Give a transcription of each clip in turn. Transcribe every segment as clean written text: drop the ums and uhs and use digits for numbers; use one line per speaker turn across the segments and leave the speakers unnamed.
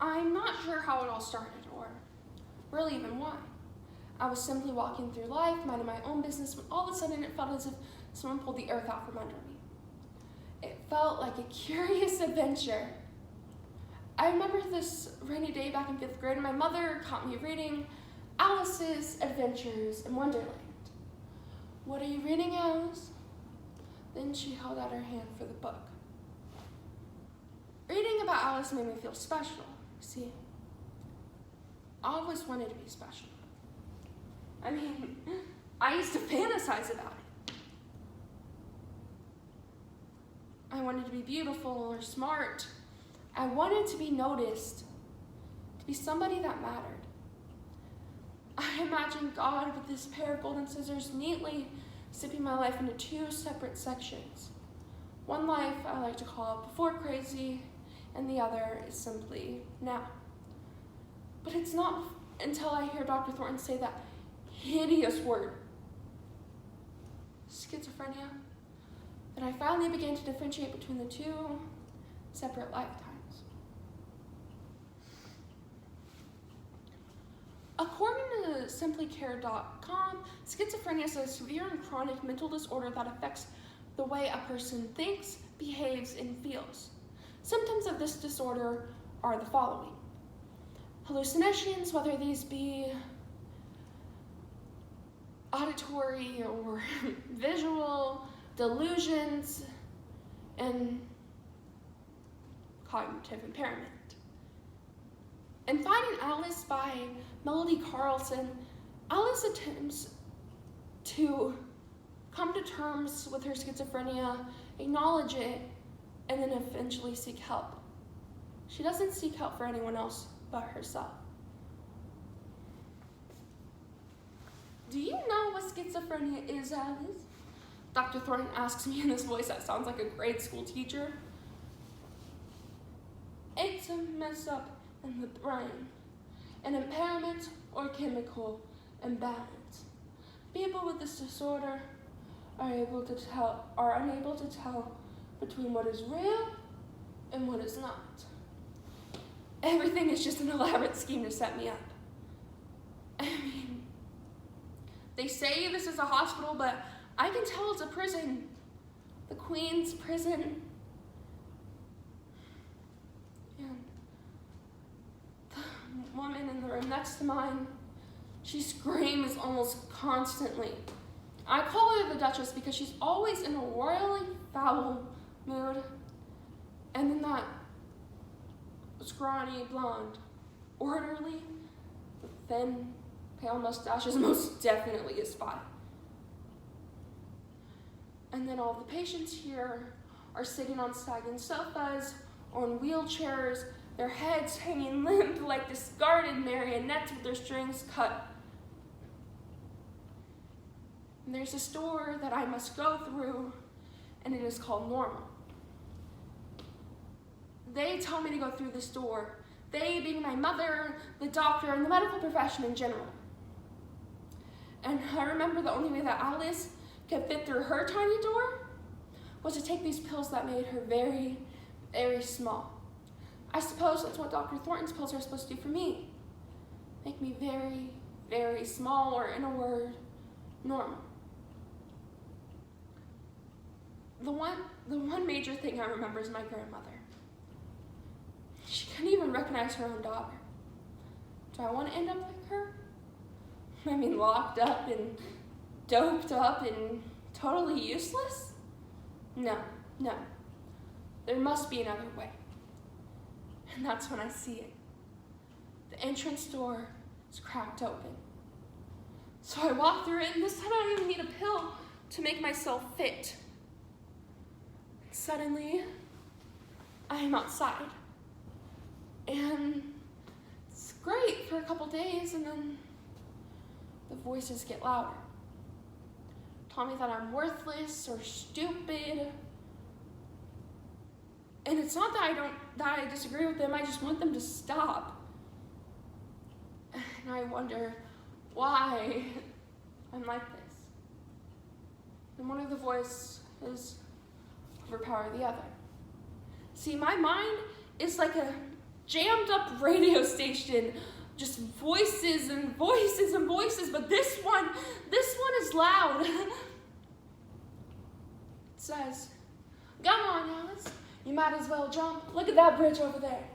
I'm not sure how it all started, or really even why. I was simply walking through life, minding my own business, when all of a sudden it felt as if someone pulled the earth out from under me. It felt like a curious adventure. I remember this rainy day back in 5th grade, and my mother caught me reading Alice's Adventures in Wonderland. "What are you reading, Alice?" Then she held out her hand for the book. Reading about Alice made me feel special. See, I always wanted to be special. I mean, I used to fantasize about it. I wanted to be beautiful or smart. I wanted to be noticed, to be somebody that mattered. I imagined God with this pair of golden scissors neatly snipping my life into 2 separate sections. One life I like to call before crazy, and the other is simply now. But it's not until I hear Dr. Thornton say that hideous word, schizophrenia, that I finally began to differentiate between the 2 separate lifetimes. According to simplycare.com, schizophrenia is a severe and chronic mental disorder that affects the way a person thinks, behaves, and feels. Symptoms of this disorder are the following: hallucinations, whether these be auditory or visual, delusions, and cognitive impairment. In Finding Alice by Melody Carlson, Alice attempts to come to terms with her schizophrenia, acknowledge it, and then eventually seek help. She doesn't seek help for anyone else but herself. "Do you know what schizophrenia is, Alice?" Dr. Thornton asks me in this voice that sounds like a grade school teacher. "It's a mess up in the brain, an impairment or chemical imbalance. People with this disorder are unable to tell between what is real and what is not. Everything is just an elaborate scheme to set me up. I mean, they say this is a hospital, but I can tell it's a prison. The Queen's prison. And the woman in the room next to mine, she screams almost constantly. I call her the Duchess because she's always in a royally foul mood. And then that scrawny blonde orderly with thin, pale mustaches most definitely is spy. And then all the patients here are sitting on sagging sofas or in wheelchairs, their heads hanging limp like discarded marionettes with their strings cut. And there's this door that I must go through, and it is called normal. They tell me to go through this door, they being my mother, the doctor, and the medical profession in general. And I remember the only way that Alice could fit through her tiny door was to take these pills that made her very, very small. I suppose that's what Dr. Thornton's pills are supposed to do for me. Make me very, very small, or in a word, normal. The one major thing I remember is my grandmother. She couldn't even recognize her own daughter. Do I want to end up like her? I mean, locked up and doped up and totally useless? No. There must be another way. And that's when I see it. The entrance door is cracked open. So I walk through it, and this time I don't even need a pill to make myself fit. Suddenly, I am outside. And it's great for a couple days, and then the voices get louder. Tell me that I'm worthless or stupid. And it's not that I disagree with them, I just want them to stop. And I wonder why I'm like this. And one of the voices overpower the other. See, my mind is like a jammed up radio station, just voices and voices and voices, but this one is loud. It says, "Go on, Alice, you might as well jump. Look at that bridge over there.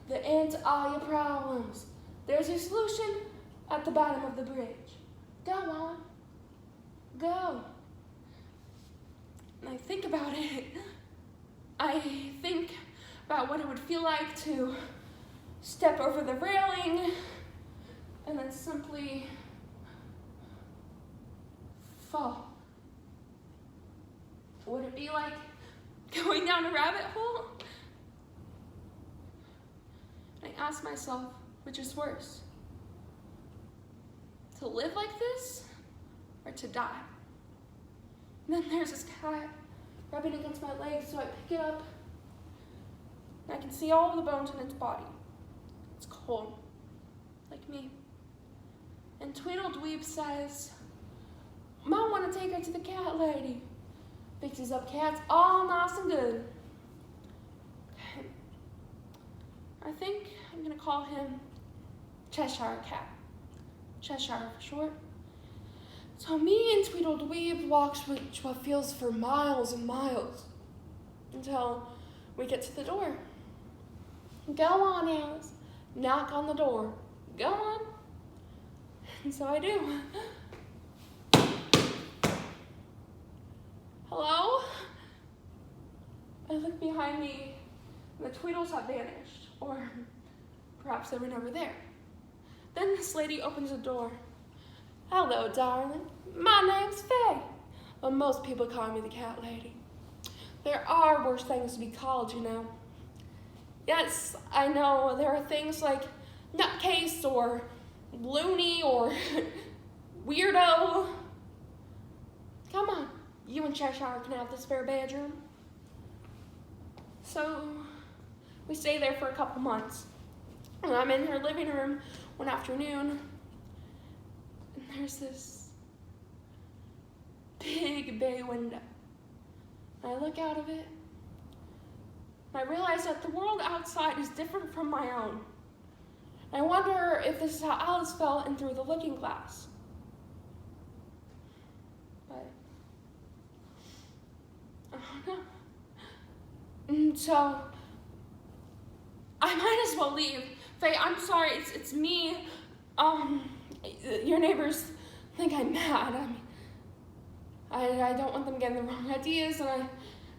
The end to all your problems. There's your solution at the bottom of the bridge. Go on, go." And I think about it. I think about what it would feel like to step over the railing and then simply fall. Would it be like going down a rabbit hole? I ask myself, which is worse? To live like this or to die? And then there's this cat rubbing against my leg, so I pick it up and I can see all of the bones in its body. It's cold, like me. And Tweedledweeb says, "Might want to take her to the cat lady. Fixes up cats all nice and good." I think I'm gonna call him Cheshire Cat. Cheshire for short. So me and Tweedledweeb walks what feels for miles and miles until we get to the door. "Go on, Alice. Knock on the door. Go on." And so I do. "Hello?" I look behind me, and the Tweedles have vanished, or perhaps they were never there. Then this lady opens the door. "Hello, darling. My name's Faye, but most people call me the cat lady. There are worse things to be called, you know. Yes, I know there are things like nutcase or loony or weirdo. Come on, you and Cheshire can have the spare bedroom." So we stay there for a couple months. And I'm in her living room one afternoon, and there's this big bay window. And I look out of it, and I realize that the world outside is different from my own. And I wonder if this is how Alice felt in Through the Looking Glass. But I don't know. And so I might as well leave. Faye, I'm sorry, it's me. Your neighbors think I'm mad. I don't want them getting the wrong ideas, and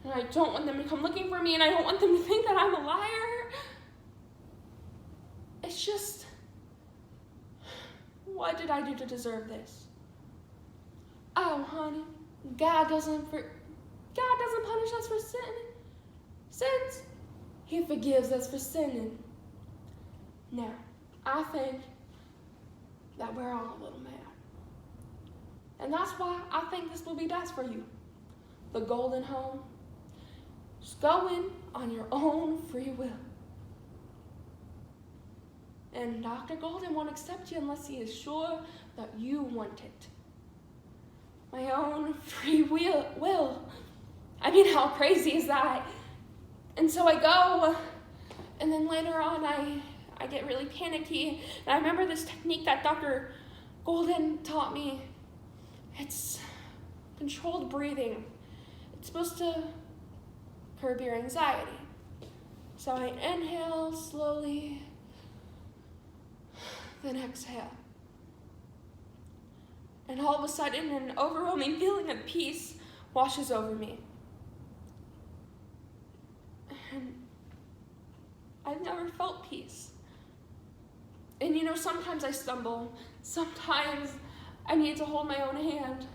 I don't want them to come looking for me, and I don't want them to think that I'm a liar. It's just, what did I do to deserve this? Oh, honey, God doesn't punish us for sins. He forgives us for sinning. Now, I think that we're all a little mad. And that's why I think this will be best for you. The golden home. Just go in on your own free will. And Dr. Golden won't accept you unless he is sure that you want it. My own free will. I mean, how crazy is that? And so I go, and then later on I get really panicky. And I remember this technique that Dr. Golden taught me. It's controlled breathing. It's supposed to curb your anxiety. So I inhale slowly, then exhale. And all of a sudden, an overwhelming feeling of peace washes over me. And I've never felt peace. And you know, sometimes I stumble. Sometimes I need to hold my own hand.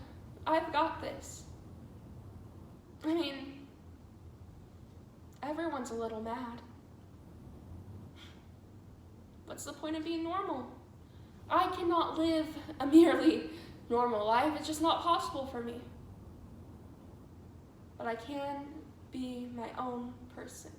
I've got this. I mean, everyone's a little mad. What's the point of being normal? I cannot live a merely normal life. It's just not possible for me. But I can be my own person.